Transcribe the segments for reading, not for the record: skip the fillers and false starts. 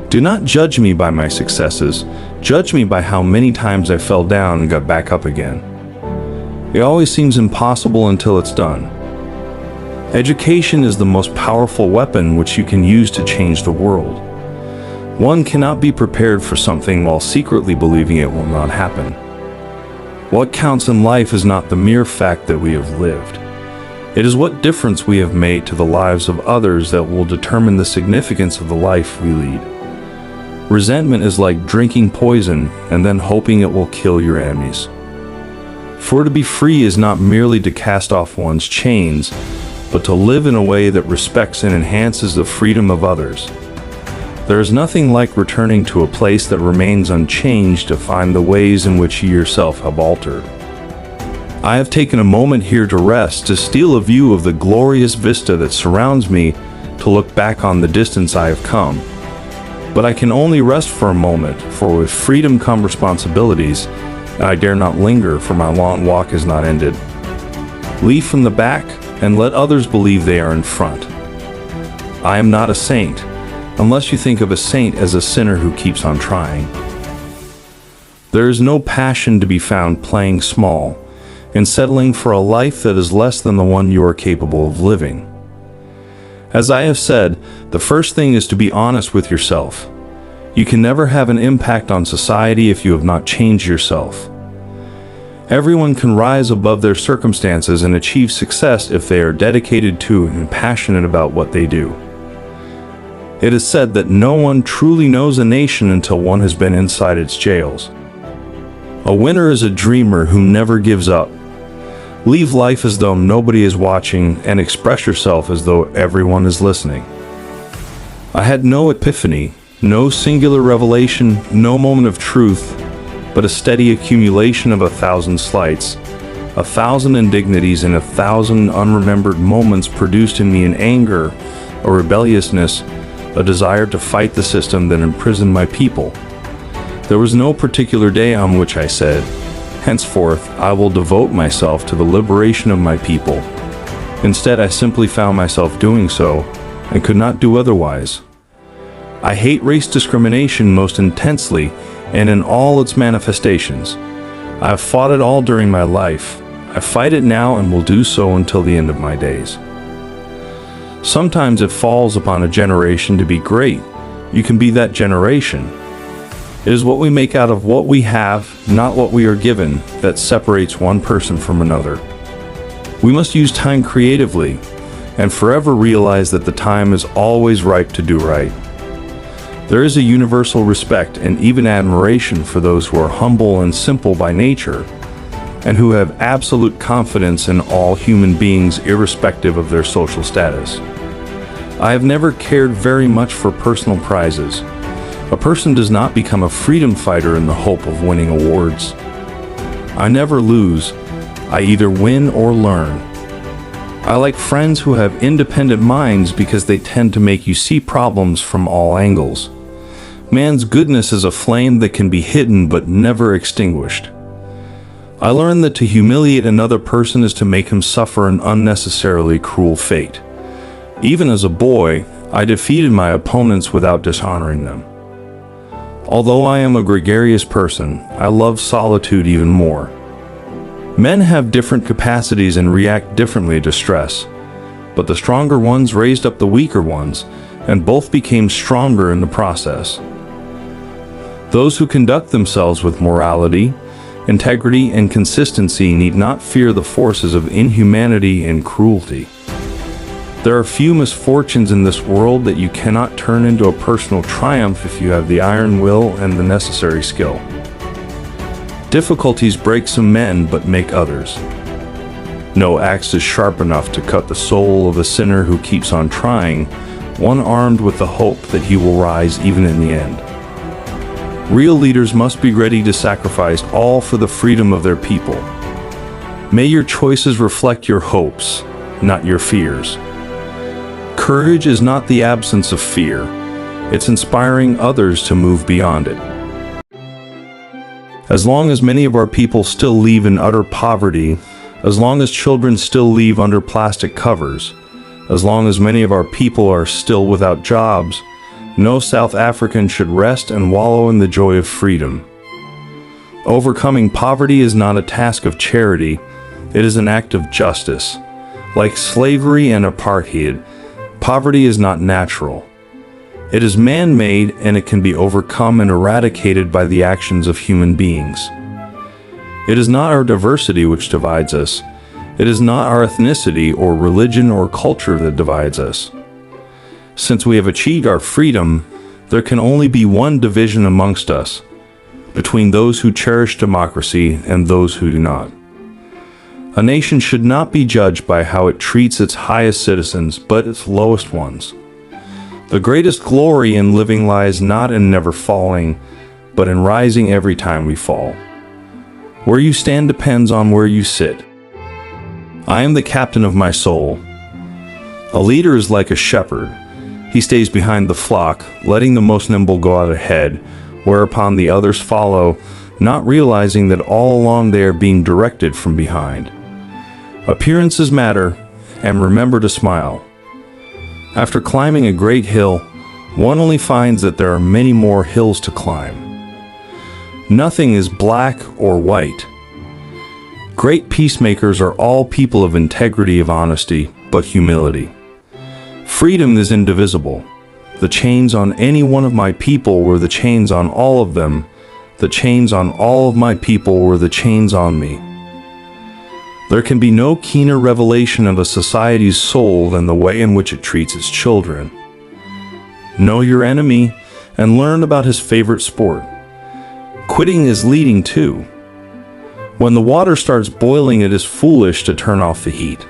Do not judge me by my successes. Judge me by how many times I fell down and got back up again. It always seems impossible until it's done. Education is the most powerful weapon which you can use to change the world. One cannot be prepared for something while secretly believing it will not happen. What counts in life is not the mere fact that we have lived. It is what difference we have made to the lives of others that will determine the significance of the life we lead. Resentment is like drinking poison and then hoping it will kill your enemies. For to be free is not merely to cast off one's chains, but to live in a way that respects and enhances the freedom of others. There is nothing like returning to a place that remains unchanged to find the ways in which you yourself have altered. I have taken a moment here to rest, to steal a view of the glorious vista that surrounds me, to look back on the distance I have come. But I can only rest for a moment, for with freedom come responsibilities, and I dare not linger, for my long walk is not ended. Leave from the back, and let others believe they are in front. I am not a saint, unless you think of a saint as a sinner who keeps on trying. There is no passion to be found playing small, and settling for a life that is less than the one you are capable of living. As I have said, the first thing is to be honest with yourself. You can never have an impact on society if you have not changed yourself. Everyone can rise above their circumstances and achieve success if they are dedicated to and passionate about what they do. It is said that no one truly knows a nation until one has been inside its jails. A winner is a dreamer who never gives up. Leave life as though nobody is watching and express yourself as though everyone is listening. I had no epiphany, no singular revelation, no moment of truth, but a steady accumulation of 1,000 slights, 1,000 indignities, and 1,000 unremembered moments produced in me an anger, a rebelliousness, a desire to fight the system that imprisoned my people. There was no particular day on which I said, "Henceforth, I will devote myself to the liberation of my people." Instead, I simply found myself doing so, and could not do otherwise. I hate race discrimination most intensely, and in all its manifestations. I have fought it all during my life. I fight it now and will do so until the end of my days. Sometimes it falls upon a generation to be great. You can be that generation. It is what we make out of what we have, not what we are given, that separates one person from another. We must use time creatively, and forever realize that the time is always ripe to do right. There is a universal respect and even admiration for those who are humble and simple by nature, and who have absolute confidence in all human beings irrespective of their social status. I have never cared very much for personal prizes. A person does not become a freedom fighter in the hope of winning awards. I never lose. I either win or learn. I like friends who have independent minds because they tend to make you see problems from all angles. Man's goodness is a flame that can be hidden but never extinguished. I learned that to humiliate another person is to make him suffer an unnecessarily cruel fate. Even as a boy, I defeated my opponents without dishonoring them. Although I am a gregarious person, I love solitude even more. Men have different capacities and react differently to stress, but the stronger ones raised up the weaker ones, and both became stronger in the process. Those who conduct themselves with morality, integrity, and consistency need not fear the forces of inhumanity and cruelty. There are few misfortunes in this world that you cannot turn into a personal triumph if you have the iron will and the necessary skill. Difficulties break some men but make others. No axe is sharp enough to cut the soul of a sinner who keeps on trying, one armed with the hope that he will rise even in the end. Real leaders must be ready to sacrifice all for the freedom of their people. May your choices reflect your hopes, not your fears. Courage is not the absence of fear. It's inspiring others to move beyond it. As long as many of our people still live in utter poverty, as long as children still live under plastic covers, as long as many of our people are still without jobs, No South African should rest and wallow in the joy of freedom. Overcoming poverty is not a task of charity, it is an act of justice. Like slavery and apartheid, poverty is not natural. It is man-made, and it can be overcome and eradicated by the actions of human beings. It is not our diversity which divides us. It is not our ethnicity or religion or culture that divides us. Since we have achieved our freedom, there can only be one division amongst us, between those who cherish democracy and those who do not. A nation should not be judged by how it treats its highest citizens, but its lowest ones. The greatest glory in living lies not in never falling, but in rising every time we fall. Where you stand depends on where you sit. I am the captain of my soul. A leader is like a shepherd. He stays behind the flock, letting the most nimble go out ahead, whereupon the others follow, not realizing that all along they are being directed from behind. Appearances matter, and remember to smile. After climbing a great hill, one only finds that there are many more hills to climb. Nothing is black or white. Great peacemakers are all people of integrity, of honesty, but humility. Freedom is indivisible. The chains on any one of my people were the chains on all of them. The chains on all of my people were the chains on me. There can be no keener revelation of a society's soul than the way in which it treats its children. Know your enemy and learn about his favorite sport. Quitting is leading too. When the water starts boiling, it is foolish to turn off the heat.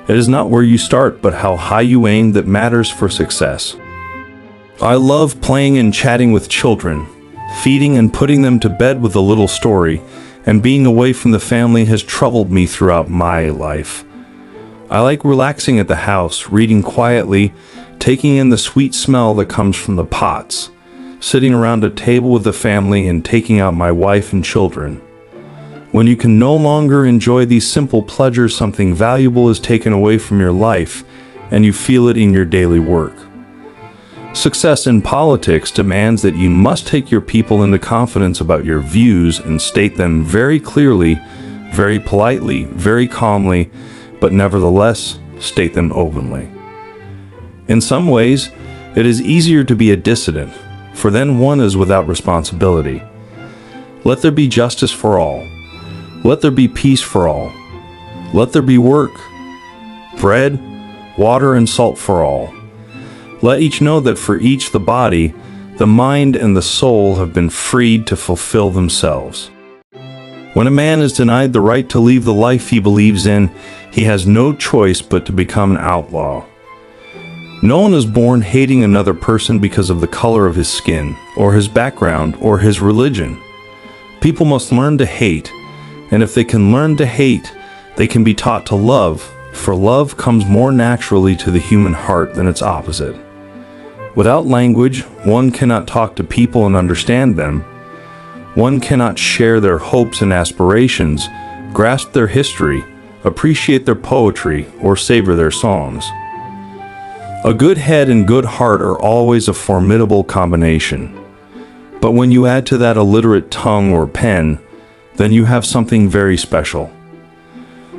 It is not where you start, but how high you aim that matters for success. I love playing and chatting with children, feeding and putting them to bed with a little story, and being away from the family has troubled me throughout my life. I like relaxing at the house, reading quietly, taking in the sweet smell that comes from the pots, sitting around a table with the family and taking out my wife and children. When you can no longer enjoy these simple pleasures, something valuable is taken away from your life, and you feel it in your daily work. Success in politics demands that you must take your people into confidence about your views and state them very clearly, very politely, very calmly, but nevertheless state them openly. In some ways, it is easier to be a dissident, for then one is without responsibility. Let there be justice for all. Let there be peace for all. Let there be work, bread, water, and salt for all. Let each know that for each the body, the mind, and the soul have been freed to fulfill themselves. When a man is denied the right to leave the life he believes in, he has no choice but to become an outlaw. No one is born hating another person because of the color of his skin, or his background, or his religion. People must learn to hate, and if they can learn to hate, they can be taught to love, for love comes more naturally to the human heart than its opposite. Without language, one cannot talk to people and understand them. One cannot share their hopes and aspirations, grasp their history, appreciate their poetry, or savor their songs. A good head and good heart are always a formidable combination. But when you add to that a literate tongue or pen, then you have something very special.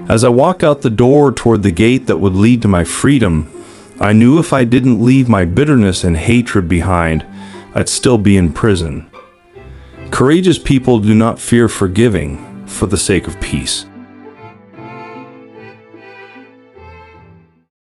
As I walked out the door toward the gate that would lead to my freedom, I knew if I didn't leave my bitterness and hatred behind, I'd still be in prison. Courageous people do not fear forgiving for the sake of peace.